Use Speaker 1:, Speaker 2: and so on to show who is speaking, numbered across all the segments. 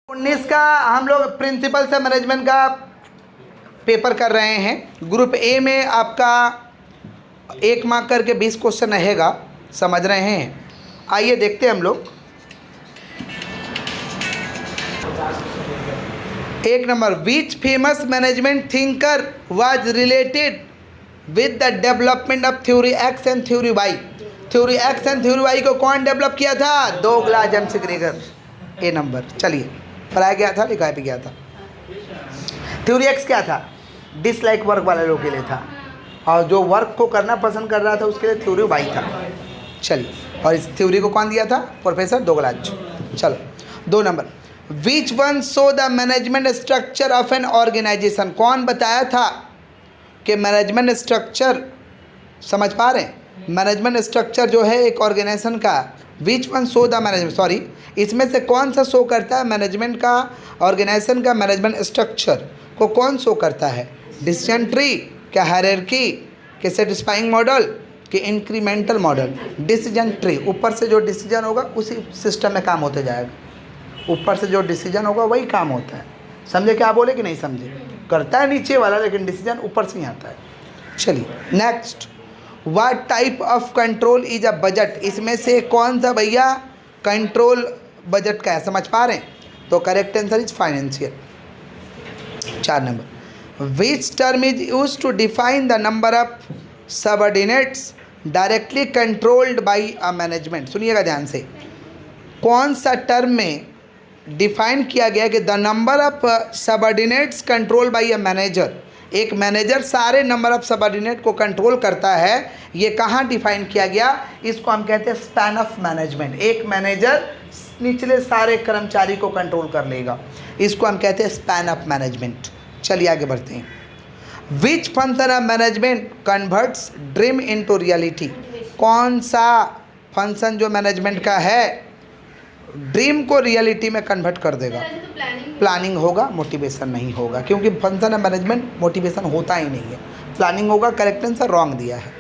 Speaker 1: 19 का हम लोग प्रिंसिपल से मैनेजमेंट का पेपर कर रहे हैं। ग्रुप ए में आपका 1 मार्क करके 20 क्वेश्चन रहेगा, समझ रहे हैं। आइए देखते हैं हम लोग। 1 number, which famous management thinker was related with the development of theory X and theory Y. Theory X and theory Y को कौन डेवलप किया था? डोगलास जैमसेग्रेगर। ए नंबर, चलिए पढ़ाया गया था, लिखाया भी गया था। थ्योरी एक्स क्या था? डिसलाइक वर्क वाले लोगों के लिए था, और जो वर्क को करना पसंद कर रहा था उसके लिए थ्योरी वाई था। चलिए, और इस थ्योरी को कौन दिया था? Professor Douglas. चलो 2 number, which one show the management structure of an organisation. कौन बताया था कि मैनेजमेंट स्ट्रक्चर, समझ पा रहे हैं? मैनेजमेंट स्ट्रक्चर जो है एक ऑर्गेनाइजेशन का, विच one show the management, sorry, इसमें से कौन सा शो करता है मैनेजमेंट का, ऑर्गेनाइजेशन का मैनेजमेंट स्ट्रक्चर को कौन शो करता है? डिसीजन ट्री, क्या हायरार्की, कि सेटिस्फाइंग मॉडल, कि इंक्रीमेंटल मॉडल? डिसीजन ट्री, ऊपर से जो डिसीजन होगा उसी सिस्टम में काम होते जाएगा। ऊपर से जो डिसीजन होगा वही काम होता है। समझे क्या बोले कि नहीं समझे? करता है नीचे वाला, लेकिन डिसीजन ऊपर से ही आता है। चलिए next, what type of control is a budget. इसमें से कौन सा भैया कंट्रोल बजट का है, समझ पा रहे हैं? तो correct answer is financial. 4 number, which term is use to define the number of subordinates directly controlled by a management. सुनिएगा ध्यान से, कौन सा टर्म में डिफाइन किया गया कि the number of subordinates control by a manager. एक मैनेजर सारे नंबर ऑफ सबऑर्डिनेट को कंट्रोल करता है, ये कहाँ डिफाइन किया गया? इसको हम कहते हैं स्पैन ऑफ मैनेजमेंट। एक मैनेजर निचले सारे कर्मचारी को कंट्रोल कर लेगा, इसको हम कहते हैं स्पैन ऑफ मैनेजमेंट। चलिए आगे बढ़ते हैं। विच function of management converts dream into reality. कौन सा फंक्शन जो मैनेजमेंट का है ड्रीम को रियलिटी में कन्वर्ट कर देगा? प्लानिंग होगा, मोटिवेशन नहीं होगा, क्योंकि फंक्शन ऑफ मैनेजमेंट मोटिवेशन होता ही नहीं है, प्लानिंग होगा। करेक्ट आंसर रॉन्ग दिया है।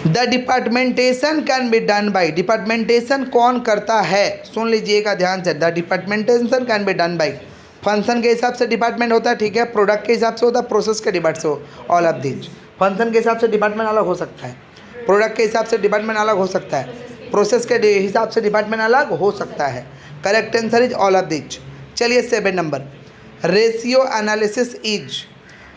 Speaker 1: The departmentation can be done by. Departmentation कौन करता है? सुन लीजिएगा ध्यान से, the departmentation can be done by. Function के हिसाब से डिपार्टमेंट होता है, ठीक है, प्रोडक्ट के हिसाब से होता है, प्रोसेस के डिपार्ट से हो, ऑल ऑफ दिस। फंक्शन के हिसाब से डिपार्टमेंट अलग हो सकता है, प्रोडक्ट के हिसाब से डिपार्टमेंट अलग हो सकता है, प्रोसेस के हिसाब से डिपार्टमेंट अलग हो सकता है। Correct answer is all of this. चलिए 7 number, ratio analysis is.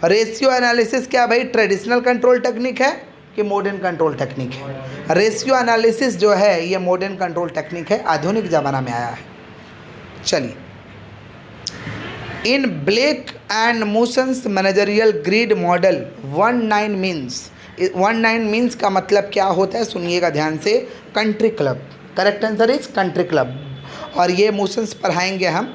Speaker 1: Ratio analysis क्या भाई ट्रेडिशनल कंट्रोल टेक्निक है कि मॉडर्न कंट्रोल टेक्निक है? रेशियो एनालिसिस जो है ये मॉडर्न कंट्रोल टेक्निक है, आधुनिक ज़माना में आया है। चलिए, in Blake and Mouton's managerial grid model 19 means. 19 means का मतलब क्या होता है? सुनिएगा ध्यान से, country club. Correct answer is country club. और ये मोशंस पढ़ाएंगे हम,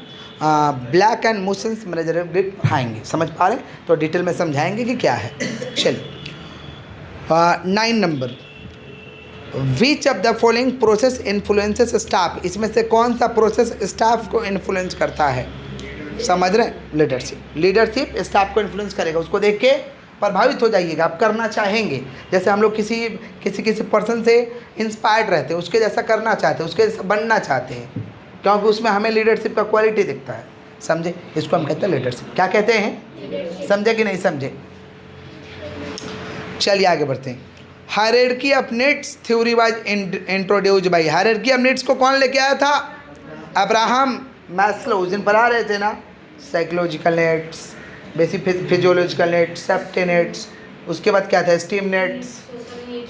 Speaker 1: Blake and Mouton's managerial grid पढ़ाएंगे, समझ पा रहे हैं? तो डिटेल में समझाएंगे कि क्या है। चलिए 9 number, which of the following process influences staff. इसमें से कौन सा प्रोसेस स्टाफ को इन्फ्लुएंस करता है? समझ रहे हैं? लीडरशिप। लीडरशिप स्टाफ को इन्फ्लुएंस करेगा, उसको देख के प्रभावित हो जाइएगा, आप करना चाहेंगे। जैसे हम लोग किसी पर्सन से इंस्पायर्ड रहते हैं, उसके जैसा करना चाहते हैं, उसके जैसा बनना चाहते हैं, क्योंकि उसमें हमें लीडरशिप का क्वालिटी दिखता है। समझे? इसको हम कहते हैं लीडरशिप। क्या कहते हैं? समझे कि नहीं समझे? चलिए आगे बढ़ते हैं। Hierarchy of needs theory was introduced by. Hierarchy of needs को कौन लेके आया था? Abraham Maslow. उस दिन पढ़ा रहे थे ना, psychological needs, basic physiological needs, safety needs, उसके बाद क्या था? Steam needs,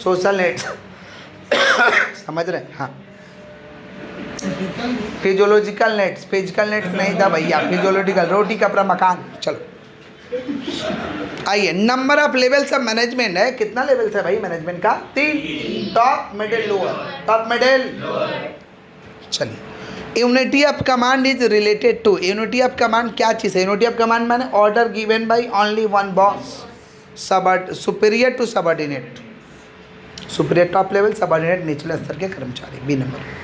Speaker 1: social needs. समझ रहे हैं? हाँ, फिजियोलॉजिकल नीड्स, फिजिकल नीड्स नहीं था भैया, फिजियोलॉजिकल, रोटी कपड़ा मकान। चलो आइए, number of levels of management है। कितना लेवल्स है भाई मैनेजमेंट का? 3, top, middle, lower. Top, middle, चलिए, unity of command is related to. Unity of command क्या चीज़ है? यूनिटी ऑफ कमांड माने order given by only one boss, superior to subordinate. Superior top level, subordinate निचले स्तर के कर्मचारी। B number.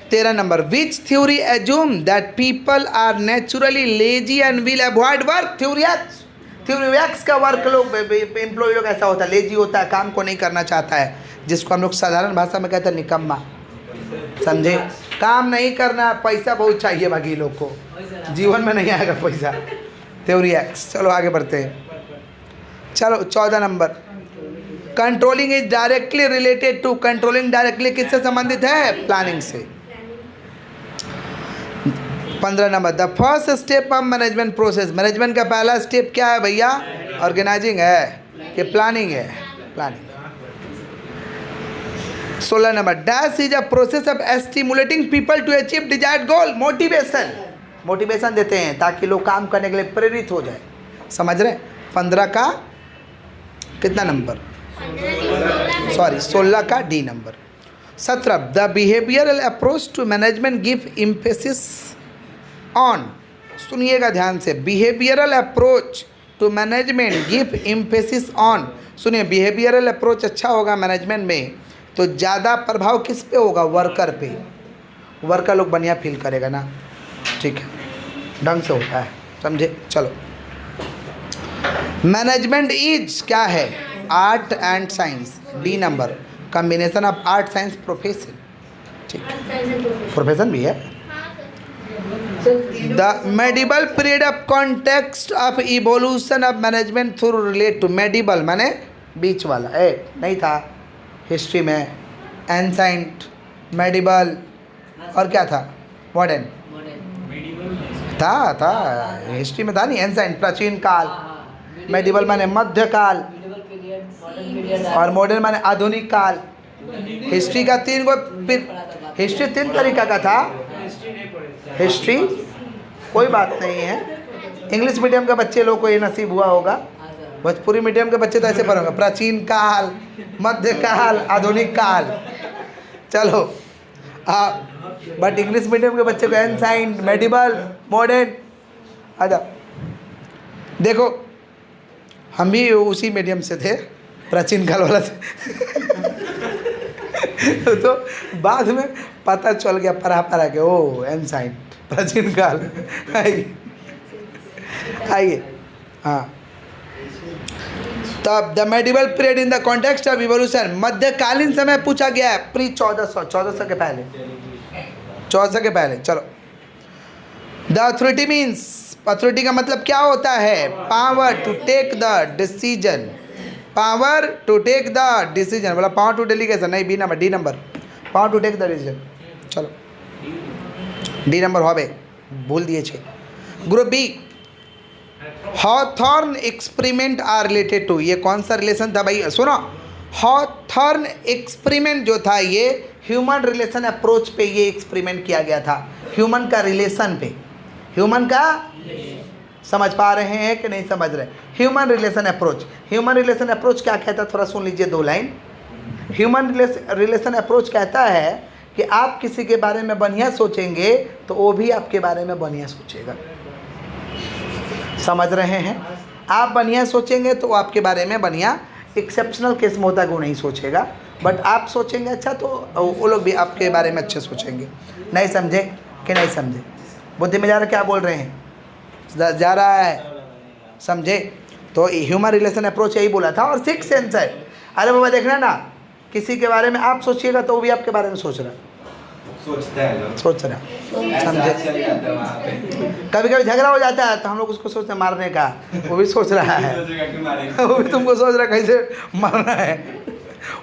Speaker 1: 13 number, which theory assume that people are naturally lazy and will avoid work. Theory x. Theory x का work लोग, employ लोग ऐसा होता है, लेजी होता है, काम को नहीं करना चाहता है, जिसको हम लोग साधारण भाषा में कहते हैं निकम्मा। समझे? काम नहीं करना, पैसा बहुत चाहिए बाकी लोग को, जीवन में नहीं आएगा पैसा। Theory X. चलो आगे बढ़ते हैं। चलो 14 number, controlling is directly related to, controlling directly किससे संबंधित है? प्लानिंग से। 15 number, the first step of management process, management का पहला स्टेप क्या है भैया? ऑर्गेनाइजिंग है कि प्लानिंग है? Planning. 16 number, dash is a process of stimulating people to achieve desired goal, motivation, motivation देते हैं ताकि लोग काम करने के लिए प्रेरित हो जाए। समझ रहे? 15 का कितना नंबर? सॉरी 16 का D number. 17, the behavioural approach to management give emphasis on, सुनिएगा ध्यान से, behavioural approach to management give emphasis on. सुनिए, बिहेवियरल अप्रोच अच्छा होगा मैनेजमेंट में तो ज़्यादा प्रभाव किस पे होगा? वर्कर पे। वर्कर लोग बढ़िया फील करेगा ना, ठीक है, ढंग से होता है, समझे? चलो, मैनेजमेंट इज क्या है? Art and science, D number, combination of art science profession, ठीक है, प्रोफेशन भी है। The medieval period of context of evolution of management through relate to, medieval माने बीच वाला, नहीं था हिस्ट्री में, एंसाइंट, मेडिबल और क्या था? मॉडर्न था हिस्ट्री में था नहीं, एंसाइंट प्राचीन काल, मेडिबल माने मध्यकाल और मॉडर्न माने आधुनिक काल। हिस्ट्री का हिस्ट्री 3 तरीका का था। हिस्ट्री कोई बात नहीं है, इंग्लिश मीडियम के बच्चे लोग को ये नसीब हुआ होगा, भोजपुरी मीडियम के बच्चे तो ऐसे पढ़ेंगे, प्राचीन काल, मध्यकाल, आधुनिक काल। चलो बट इंग्लिश मीडियम के बच्चे को एंसाइंट, मेडिबल, मॉडर्न। अच्छा देखो, हम भी उसी मीडियम से थे, प्राचीन काल वाला से तो बाद में पता चल गया पढ़ा के, ओ एंसाइंट, प्राचीन काल। आइए हाँ, तब the medieval period in the context of evolution, मध्यकालीन समय पूछा गया है, प्री 1400 के पहले, 1400 के पहले। चलो, द अथॉरिटी मीन्स, अथॉरिटी का मतलब क्या होता है? Power to take the decision, power to take the decision, बोला पावर टू डेलीगेशन नहीं, B number, D number, power to take the decision. चलो डी नंबर हो भूल दिए छे। Group B, Hawthorne experiment are related to, ये कौन सा रिलेशन था भाई? सुनो, हॉथॉर्न एक्सपेरिमेंट जो था ये ह्यूमन रिलेशन अप्रोच पे ये एक्सपेरिमेंट किया गया था, ह्यूमन का रिलेशन पे, ह्यूमन का, समझ पा रहे हैं कि नहीं समझ रहे? Human relation approach, human relation approach क्या कहता है? थोड़ा सुन लीजिए 2 लाइन। ह्यूमन रिलेशन अप्रोच कहता है कि आप किसी के बारे में बढ़िया सोचेंगे तो वो भी आपके बारे में बढ़िया सोचेगा। समझ रहे हैं? आप बढ़िया सोचेंगे तो आपके बारे में बढ़िया, एक्सेप्शनल केस में होता है वो नहीं सोचेगा, बट आप सोचेंगे अच्छा तो वो लोग भी आपके बारे में अच्छे सोचेंगे। नहीं समझे कि नहीं समझे? बुद्धि में जा रहा, क्या बोल रहे हैं? जा रहा है, समझे? तो ह्यूमन रिलेशन अप्रोच यही बोला था। और 6 सेंस है। अरे बाबा देखना ना, किसी के बारे में आप सोचिएगा तो वो भी आपके बारे में सोच रहा है, सोच रहा, समझे? कभी कभी झगड़ा हो जाता है तो हम लोग उसको सोचते हैं मारने का, वो भी सोच रहा है, वो भी तुमको सोच रहा है कैसे मारना है,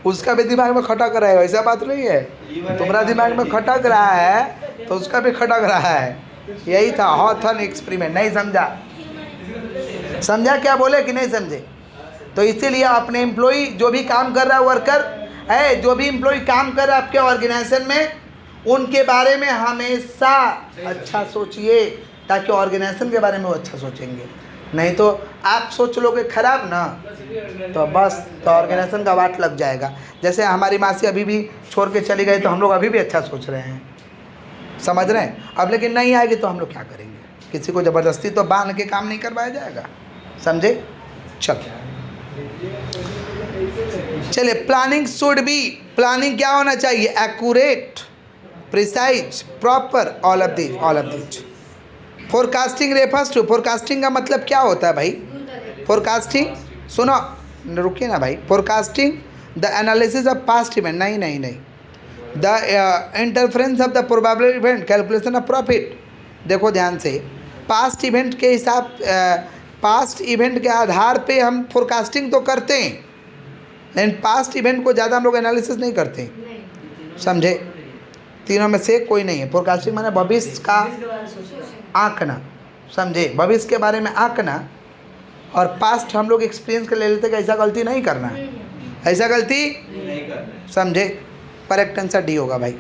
Speaker 1: उसका भी दिमाग में खटक रहा है। ऐसा बात नहीं है, तुम्हारा दिमाग में खटक रहा है तो उसका भी खटक रहा है। यही था हॉथॉर्न एक्सपेरिमेंट। नहीं समझा? समझा क्या बोले कि नहीं समझे? तो इसीलिए अपने एम्प्लॉई जो भी काम कर रहा है, वर्कर है, जो भी एम्प्लॉई काम कर रहा है आपके ऑर्गेनाइजेशन में, उनके बारे में हमेशा अच्छा सोचिए ताकि ऑर्गेनाइजेशन के बारे में वो अच्छा सोचेंगे। नहीं तो आप सोच लोगे खराब ना तो बस तो ऑर्गेनाइजेशन का वाट लग जाएगा। जैसे हमारी मासी अभी भी छोड़ के चली गई तो हम लोग अभी भी अच्छा सोच रहे हैं, समझ रहे हैं? अब लेकिन नहीं आएगी तो हम लोग क्या करेंगे? किसी को ज़बरदस्ती तो बांध के काम नहीं करवाया जाएगा, समझे? चलो चलिए, प्लानिंग शुड बी, प्लानिंग क्या होना चाहिए? Accurate, precise, proper, all of these. Forecasting refers to, forecasting का मतलब क्या होता है भाई? फोरकास्टिंग, सुनो रुकिए ना भाई, forecasting the analysis of past event, नहीं, the interference of the probability event, calculation of profit. देखो ध्यान से, पास्ट इवेंट के हिसाब, पास्ट इवेंट के आधार पे हम फोरकास्टिंग तो करते हैं, लेकिन पास्ट इवेंट को ज़्यादा हम लोग एनालिसिस नहीं करते हैं, समझे। तीनों में से कोई नहीं है। फोरकास्टिंग माने भविष्य का आंकना, समझे, भविष्य के बारे में आंकना। और पास्ट हम लोग एक्सपीरियंस कर ले लेते कि ऐसा गलती नहीं करना है, ऐसा गलती नहीं करना, समझे। करेक्ट आंसर डी होगा भाई।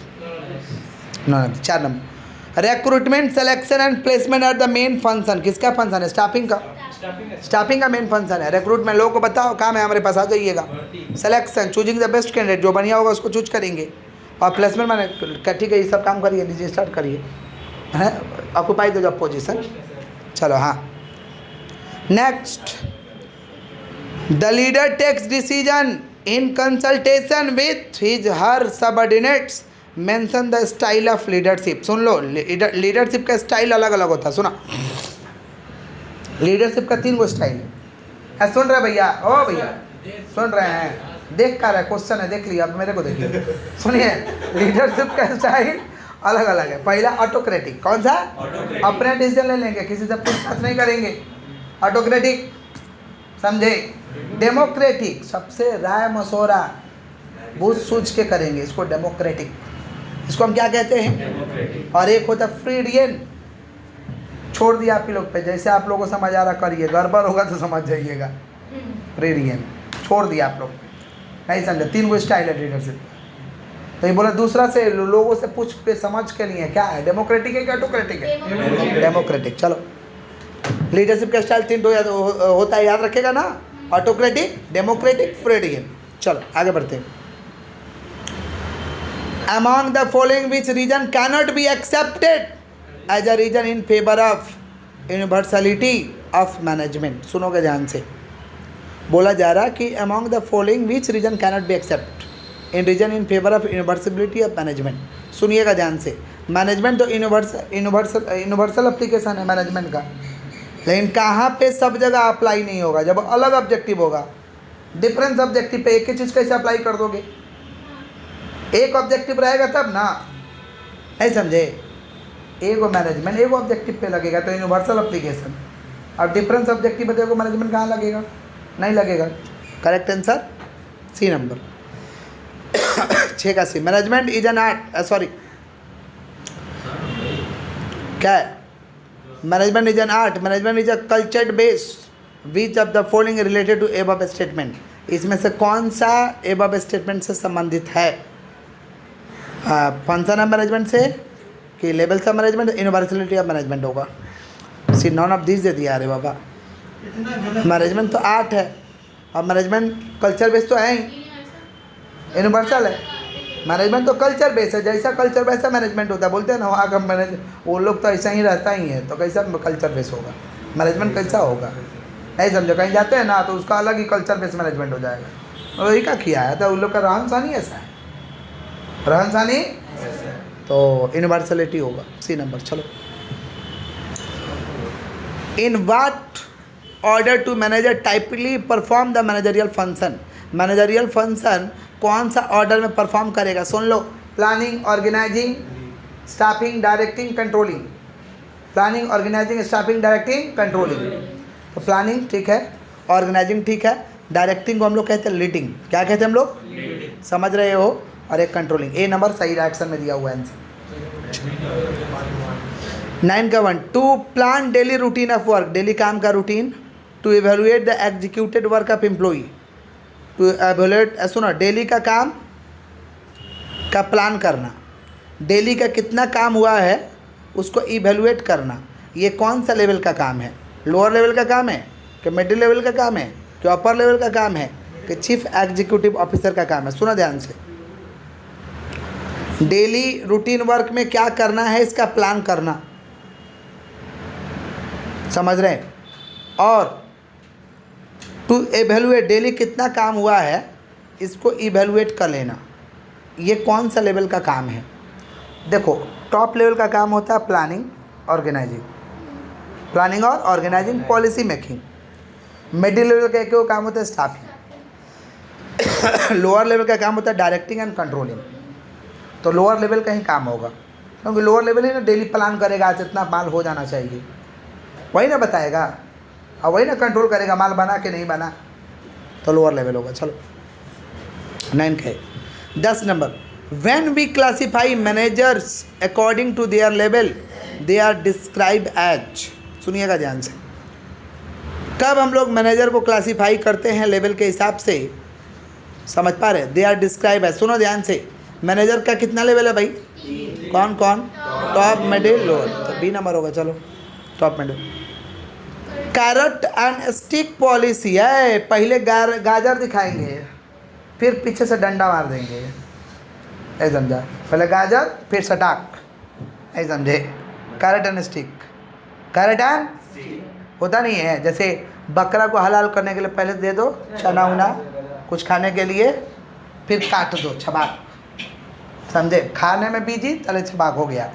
Speaker 1: 4 number, recruitment, selection and placement are the main function. किसका फंक्शन है? स्टाफिंग का। स्टाफिंग का मेन फंक्शन है। रिक्रूटमेंट, लोगों को बताओ काम है हमारे पास, आ जाइएगा। Selection, choosing the best candidate, जो बढ़िया होगा उसको चूज करेंगे। और प्लेसमेंट मैंने, ठीक है, ये सब काम करिए, लीजिए स्टार्ट करिए, है ऑक्यूपाई द जॉब पोजीशन। चलो हाँ, next, the leader takes decision in consultation with his her subordinates, mention the style of leadership. सुन लो, लीडरशिप का स्टाइल अलग अलग होता है। सुना, लीडरशिप का 3 गो स्टाइल है। सुन रहे भैया? ओ भैया सुन रहे हैं? देख कर रहे, क्वेश्चन है, देख लिया, अब मेरे को देखिए। सुनिए, लीडरशिप का स्टाइल अलग अलग है। पहला ऑटोक्रेटिक। कौन सा? अपने डिसीजन ले लेंगे, किसी से पूछताछ नहीं करेंगे, ऑटोक्रेटिक, समझे। डेमोक्रेटिक, सबसे राय मशवरा बूझ सूझ के करेंगे, इसको डेमोक्रेटिक, इसको हम क्या कहते हैं। और एक होता है फ्रीडियन, छोड़ दिया आप ही लोग पे, जैसे आप लोगों को समझ आ रहा करिए, गड़बड़ होगा तो समझ जाइएगा। फ्रीडियन छोड़ दिया आप लोग, नहीं समझे। 3 गो स्टाइल है लीडरशिप। तो ये बोला दूसरा से लोगों से पूछ के समझ के नहीं है, क्या है, डेमोक्रेटिक है क्या ऑटोक्रेटिक है? डेमोक्रेटिक। चलो, लीडरशिप का स्टाइल 3 होता है, याद रखेगा ना, ऑटोक्रेटिक, डेमोक्रेटिक, फ्रीडियन। चलो आगे बढ़ते हैं। Among the following which reason cannot be accepted as a reason in favour of universality of management. सुनोगे ध्यान से, बोला जा रहा कि among the following which reason cannot be accept in reason in favour of universality of management. सुनिएगा ध्यान से, मैनेजमेंट तो यूनिवर्सल एप्लीकेशन है मैनेजमेंट का, लेकिन कहाँ पे सब जगह अप्लाई नहीं होगा। जब अलग ऑब्जेक्टिव होगा, डिफरेंस ऑब्जेक्टिव पे एक ही चीज़ कैसे अप्लाई कर दोगे? एक ऑब्जेक्टिव रहेगा तब ना, नहीं समझे। एक मैनेजमेंट एक ऑब्जेक्टिव पे लगेगा तो यूनिवर्सल एप्लीकेशन, और डिफरेंस ऑब्जेक्टिव पे देखो मैनेजमेंट कहाँ लगेगा? नहीं लगेगा। Correct answer C number. 6 का C. Management is an art, sorry क्या है? Management is an art, management is a cultured based which of the following related to above statement. इसमें से कौन सा एबव स्टेटमेंट से संबंधित है? फंक्शन ऑफ मैनेजमेंट से कि levels of management, universality of management होगा। सी नॉन ऑफ दिस दे दिया। अरे बाबा, मैनेजमेंट तो आर्ट है और मैनेजमेंट कल्चर बेस्ड तो है ही, यूनिवर्सल है। मैनेजमेंट तो कल्चर बेस है, जैसा कल्चर वैसा मैनेजमेंट होता है। बोलते हैं ना वहाँ का मैनेज, वो लोग तो ऐसा ही रहता ही है, तो कैसा कल्चर बेस होगा? मैनेजमेंट कैसा होगा? नहीं समझो, कहीं जाते हैं ना तो उसका अलग ही कल्चर बेस मैनेजमेंट हो जाएगा। और वही का किया है, तो उन लोग का रहन सहन ही ऐसा है, रहन सहन ही, तो यूनिवर्सलिटी होगा। C number. चलो, in what order do manager typically perform the managerial function. Managerial function कौन सा ऑर्डर में परफॉर्म करेगा? सुन लो, planning, organising, staffing, directing, controlling. Planning, organising, staffing, directing, controlling. तो प्लानिंग ठीक है, ऑर्गेनाइजिंग ठीक है, डायरेक्टिंग को हम लोग कहते हैं लीडिंग। क्या कहते हैं हम लोग? समझ रहे हो? और एक कंट्रोलिंग। ए नंबर सही रिएक्शन में दिया हुआ है आंसर। 9 का 1, to plan daily routine of work, daily काम का routine. To evaluate the executed work of employee, to evaluate, सुनो, डेली का काम का प्लान करना, डेली का कितना काम हुआ है उसको इवेलुएट करना। ये कौन सा लेवल का काम है? लोअर लेवल का काम है कि मिडिल लेवल का काम है कि अपर लेवल का काम है कि चीफ एग्जीक्यूटिव ऑफिसर का काम है? सुनो ध्यान से, डेली रूटीन वर्क में क्या करना है इसका प्लान करना, समझ रहे हैं? और टू एवेलुएट, डेली कितना काम हुआ है इसको इवेलुएट कर लेना। ये कौन सा लेवल का काम है? देखो, टॉप लेवल का काम होता है प्लानिंग, ऑर्गेनाइजिंग, प्लानिंग और organising, policy making. Middle level का एक काम होता है स्टाफिंग। लोअर लेवल का काम होता है डायरेक्टिंग एंड कंट्रोलिंग। तो लोअर लेवल का ही काम होगा, क्योंकि लोअर लेवल ही ना डेली प्लान करेगा आज इतना माल हो जाना चाहिए, वही ना बताएगा और वही ना कंट्रोल करेगा माल बना के नहीं बना, तो लोअर लेवल होगा। चलो 9 का 10 number, when we classify managers according to their level they are describe as, सुनिएगा ध्यान से, कब हम लोग मैनेजर को क्लासीफाई करते हैं लेवल के हिसाब से, समझ पा रहे, दे आर डिस्क्राइब एज, सुनो ध्यान से, मैनेजर का कितना लेवल है भाई, कौन कौन, टॉप मिडिल लोअर, तो बी नंबर होगा। चलो top middle. Carat and stick policy है, पहले गाजर दिखाएंगे फिर पीछे से डंडा मार देंगे, ऐसे समझा, पहले गाजर फिर सटाक, ऐसे समझे, carrot and stick, carrot and होता नहीं है, जैसे बकरा को हलाल करने के लिए पहले दे दो चना उना कुछ खाने के लिए, फिर काट दो छबाक, समझे, खाने में बीजी तले छबाक हो गया,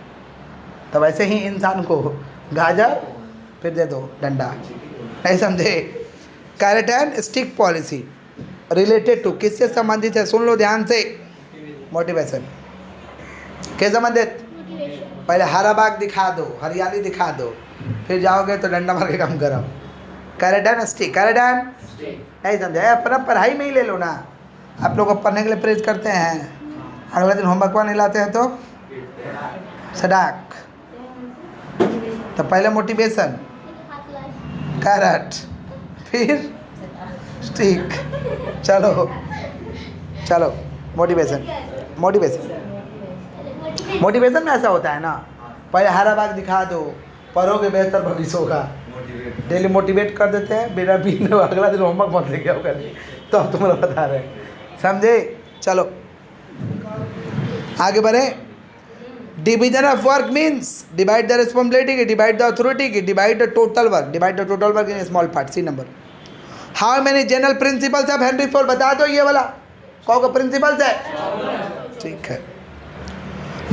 Speaker 1: तो वैसे ही इंसान को गाजर फिर दे दो डंडा, नहीं समझे। Carrot and stick policy related to, किससे संबंधित है, सुन लो ध्यान से, मोटिवेशन के संबंधित, पहले हरा बाग दिखा दो, हरियाली दिखा दो, फिर जाओगे तो डंडा मार के काम कराओ। Carat and stick, carrot and नहीं समझे, अपना पढ़ाई में ही ले लो ना, आप लोग को पढ़ने के लिए प्रेरित करते हैं, अगला दिन होमवर्क नहीं लाते हैं तो सडाक, तो पहले मोटिवेशन कैरेट फिर स्टिक, चलो चलो मोटिवेशन, मोटिवेशन में ऐसा होता है ना, पहले हरा बाग दिखा दो, पढ़ोगे बेहतर भविष्य होगा, डेली मोटिवेट कर देते हैं, बिना पीने अगला दिन होमवर्क मत लेके आओ कल, तो अब तुम लोग बता रहे हैं, समझे। चलो आगे बढ़े, division of work means divide the responsibility, divide the authority, divide the total work, divide the total work in small part, C number. How many general principles of Henry Ford, बता दो ये वाला कौन का प्रिंसिपल्स है, ठीक है।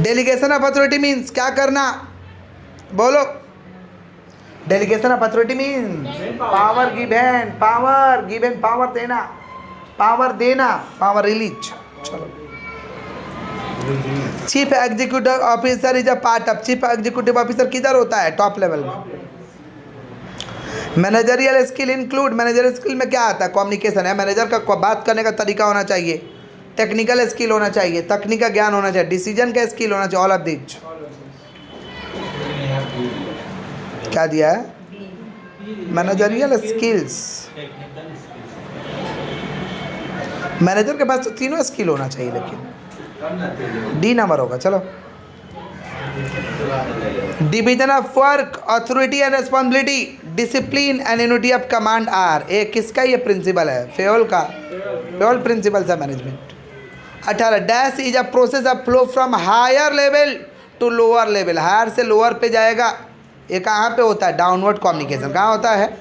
Speaker 1: Delegation of authority means क्या करना, बोलो, delegation of authority means power given, power देना, पावर रिलीज। चलो chief executive officer is a part of, chief executive officer किधर होता है, टॉप लेवल में। Managerial skill include, managerial skill में क्या आता है, कम्युनिकेशन है, मैनेजर का बात करने का तरीका होना चाहिए, टेक्निकल स्किल होना चाहिए, तकनीक का ज्ञान होना चाहिए, डिसीजन का स्किल होना चाहिए, ऑल ऑफ दिस। क्या दिया है, मैनेजरियल स्किल्स, मैनेजर के पास तो तीनों स्किल होना चाहिए, लेकिन डी नंबर होगा। चलो division of work, authority and responsibility, discipline and unity of command are, ये किसका ये प्रिंसिपल है, फेयोल का, फेयोल प्रिंसिपल है management. 18 dash is a process of flow from higher level to lower level, higher से lower पे जाएगा, ये कहाँ पे होता है, डाउनवर्ड कम्युनिकेशन कहाँ होता है।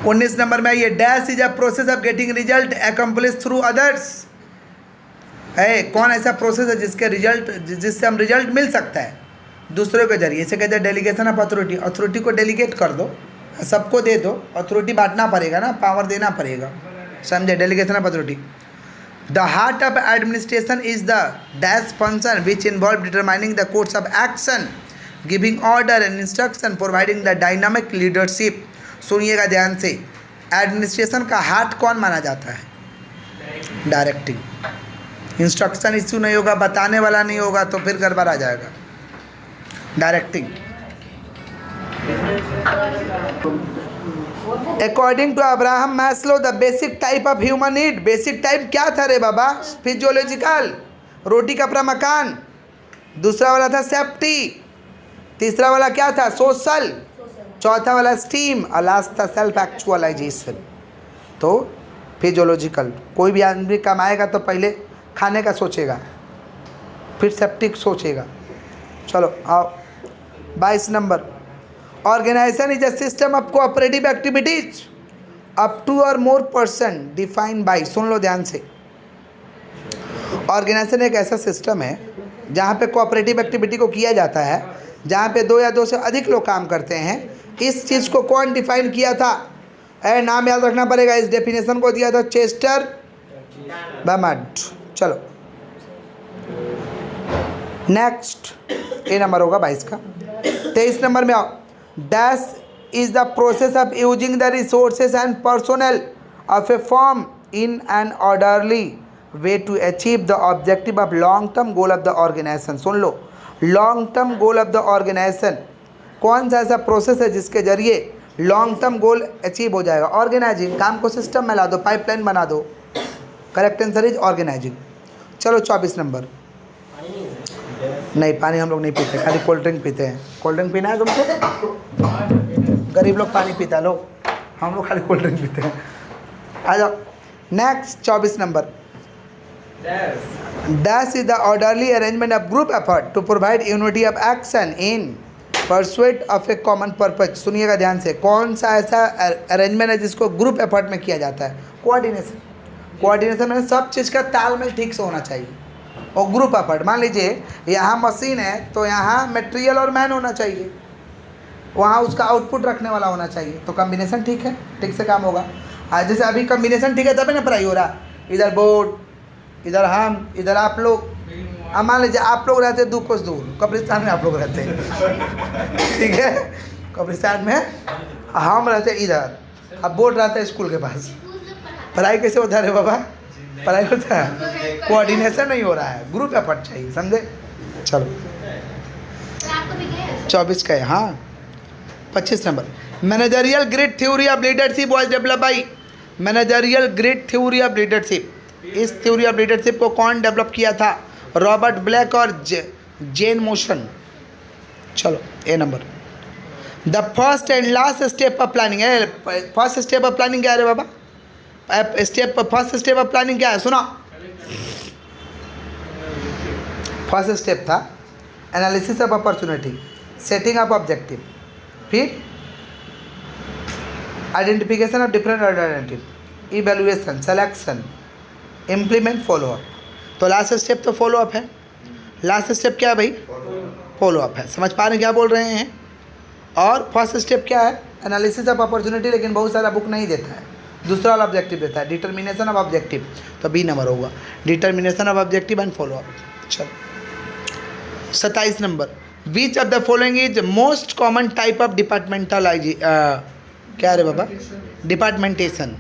Speaker 1: 19 नंबर में ये dash is a process of getting result accomplish through others, है कौन ऐसा प्रोसेस है जिसके रिजल्ट, जिससे हम रिजल्ट मिल सकता है दूसरों के जरिए, इसे कहते हैं डेलीगेशन ऑफ अथॉरिटी। अथॉरिटी को डेलीगेट कर दो, सबको दे दो, अथॉरिटी बांटना पड़ेगा ना, पावर देना पड़ेगा, समझे, delegation of authority. The heart of administration is the dash function which involve determining the course of action, giving order and instruction, providing the dynamic leadership. सुनिएगा ध्यान से, एडमिनिस्ट्रेशन का हार्ट कौन माना जाता है, डायरेक्टिंग, इंस्ट्रक्शन इश्यू नहीं होगा, बताने वाला नहीं होगा तो फिर गड़बड़ आ जाएगा, directing. According to Abraham Maslow the basic type of human need, basic type क्या था रे बाबा, फिजियोलॉजिकल, रोटी कपड़ा मकान, दूसरा वाला था सेफ्टी, तीसरा वाला क्या था, सोशल, चौथा वाला स्टीम, और लास्ट था सेल्फ एक्चुअलाइजेशन। तो फिजियोलॉजिकल, कोई भी आदमी कमाएगा तो पहले खाने का सोचेगा, फिर सेप्टिक सोचेगा। चलो आओ 22 number, organisation is a system of cooperative activities up two or more person defined by, सुन लो ध्यान से, ऑर्गेनाइजेशन एक ऐसा सिस्टम है जहाँ पे कोऑपरेटिव एक्टिविटी को किया जाता है, जहाँ पे 2 या 2 से अधिक लोग काम करते हैं। इस चीज़ को कौन डिफाइन किया था, नाम याद रखना पड़ेगा, इस डेफिनेशन को दिया था चेस्टर बेमड, चलो नेक्स्ट, ए नंबर होगा 22 का। 23 नंबर में आओ। Dash is the process of using the resources and personnel of a firm in an orderly way to achieve the objective of long term goal of the organisation. सुन लो, long term goal of the organisation कौन सा ऐसा process है जिसके जरिए long term goal achieve हो जाएगा? ऑर्गेनाइजिंग, काम को सिस्टम में ला दो, पाइपलाइन बना दो। Correct answer is organising. चलो 24 नंबर। नहीं, पानी हम लोग नहीं पीते, खाली कोल्ड ड्रिंक पीते हैं। कोल्ड ड्रिंक पीना है तुमको? गरीब लोग पानी पीता, लो हम लोग खाली कोल्ड ड्रिंक पीते हैं। आ जाओ next 24 number. Dash is the orderly arrangement of group effort to provide unity of action in pursuit of a common purpose. सुनिएगा ध्यान से, कौन सा ऐसा अरेंजमेंट है जिसको ग्रुप एफर्ट में किया जाता है? कोऑर्डिनेशन। कोऑर्डिनेशन में सब चीज़ का तालमेल ठीक से होना चाहिए। और ग्रुप एफर्ट, मान लीजिए यहाँ मशीन है तो यहाँ मटेरियल और मैन होना चाहिए, वहाँ उसका आउटपुट रखने वाला होना चाहिए, तो कम्बिनेशन ठीक है, ठीक से काम होगा। जैसे अभी कम्बिनेशन ठीक है तभी ना पढ़ाई हो रहा। इधर बोर्ड, इधर हम, इधर आप लोग। अब मान लीजिए आप लोग रहते हैं 2 कोस दूर, कब्रिस्तान में आप लोग रहते हैं, ठीक है, कब्रिस्तान में हम रहते हैं इधर, अब बोर्ड रहता है स्कूल के पास। पढ़ाई कैसे होता है रे बाबा? पढ़ाई होता है, कोऑर्डिनेशन नहीं हो रहा है, ग्रुप एफर्ट चाहिए, समझे? चलो 24 का है। हाँ 25 number. Managerial grid theory of leadership was develop by. Managerial grid theory of leadership, इस थ्योरी ऑफ लीडरशिप को कौन डेवलप किया था? रॉबर्ट ब्लैक और जेन मोशन। चलो A number. The first and last step of planning है। फर्स्ट स्टेप ऑफ प्लानिंग क्या है रे बाबा? फर्स्ट स्टेप ऑफ प्लानिंग क्या है? सुना, फर्स्ट स्टेप था analysis of opportunity, setting of objective, फिर identification of different alternative, evaluation, selection, implement, follow up. तो लास्ट स्टेप तो फॉलो अप है। लास्ट स्टेप क्या है भाई? फॉलो अप है। समझ पा रहे हैं क्या बोल रहे हैं? और फर्स्ट स्टेप क्या है? एनालिसिस ऑफ अपॉर्चुनिटी, लेकिन बहुत सारा बुक नहीं देता है, दूसरा वाला ऑब्जेक्टिव देता है, डिटर्मिनेशन ऑफ ऑब्जेक्टिव, तो बी नंबर होगा, determination of objective and follow up. चलो 27 number. Which of the following is most common type of departmental क्या रे बाबा? डिपार्टमेंटेशन।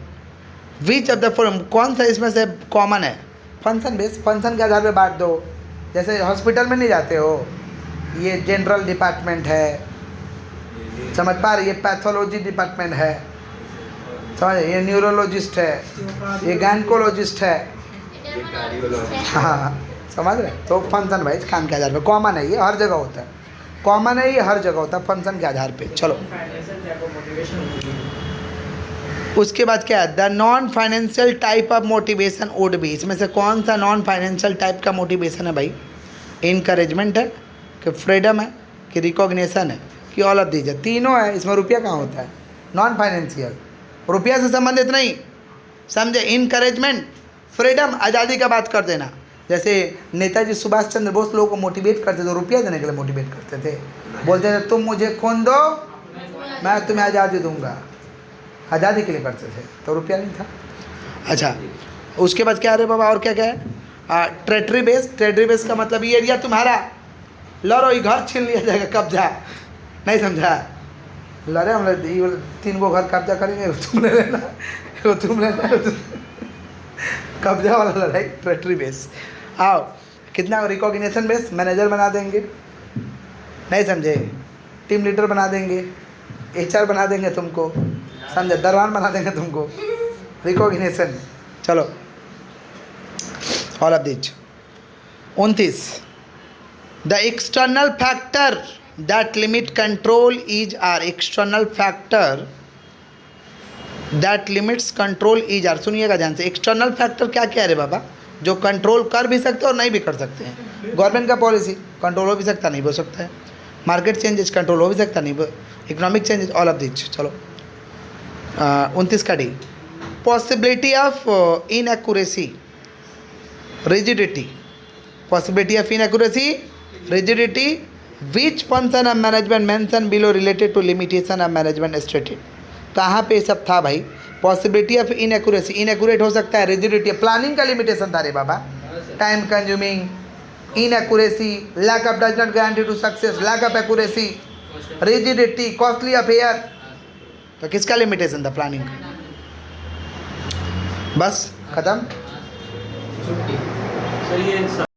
Speaker 1: विच ऑफ द फॉलोइंग, कौन सा इसमें से कॉमन है? फंक्शन बेस, फंक्शन के आधार पे बांट दो। जैसे हॉस्पिटल में नहीं जाते हो, ये जनरल डिपार्टमेंट है, समझ पा रहे? ये पैथोलॉजी डिपार्टमेंट है, समझ? ये न्यूरोलॉजिस्ट है, ये गायनकोलॉजिस्ट है, हाँ समझ रहे? तो फंक्शन वाइज काम के आधार पे कॉमन है, ये हर जगह होता है, कॉमन है, ये हर जगह होता है फंक्शन के आधार पे। चलो उसके बाद क्या है? The non financial type of motivation would be. इसमें से कौन सा नॉन फाइनेंशियल टाइप का मोटिवेशन है भाई? इनकरेजमेंट है कि फ्रीडम है कि रिकॉग्निशन है कि ऑल ऑफ दीज है? तीनों है। इसमें रुपया कहाँ होता है? नॉन फाइनेंशियल, रुपया से संबंधित नहीं, समझे? इनकरेजमेंट, फ्रीडम, आज़ादी का बात कर देना। जैसे नेताजी सुभाष चंद्र बोस लोगों को मोटिवेट करते थे, रुपया देने के लिए मोटिवेट करते थे, बोलते थे तुम मुझे खून दो मैं तुम्हें आज़ादी दूंगा, आज़ादी के लिए करते थे, तो रुपया नहीं था। अच्छा उसके बाद क्या है बाबा? और क्या क्या है? Territory base. टेरिटरी बेस का मतलब ये एरिया तुम्हारा, लड़ो, ये घर छीन लिया जाएगा, कब्जा, नहीं समझा? लड़े हम लोग 3 गो घर कब्जा करेंगे, तुम ले लेना, तुम ले लेना, कब्जा वाला लड़ाई, टेरिटरी बेस। आओ कितना रिकॉग्निशन बेस, मैनेजर बना देंगे, नहीं समझे? टीम लीडर बना देंगे, HR बना देंगे तुमको, समझे? दरबान बना देंगे तुमको, रिकॉग्निशन। चलो all of this. 29 the external factor that limit control is are. External factor that limits control is are. सुनिएगा ध्यान से, एक्सटर्नल फैक्टर क्या क्या है रे बाबा? जो कंट्रोल कर भी सकते हैं और नहीं भी कर सकते हैं। गवर्नमेंट का पॉलिसी कंट्रोल हो भी सकता, नहीं हो सकता है। मार्केट चेंजेस कंट्रोल हो भी सकता, नहीं, economic changes, all of this. चलो 29 का D. Possibility of inaccuracy, rigidity, possibility of inaccuracy, rigidity, which function of management mention below related to limitation of management stated. कहाँ पे सब था भाई? पॉसिबिलिटी ऑफ इनएक्यूरेसी, इनएक्यूरेट हो सकता है, रिजिडिटी, प्लानिंग का लिमिटेशन था रे बाबा, time consuming, inaccuracy, lack of does not guarantee to success, lack of accuracy, rigidity, costly affair. तो किसका लिमिटेशन था प्लानिंग का? बस खत्म।
Speaker 2: छुट्टी सर ये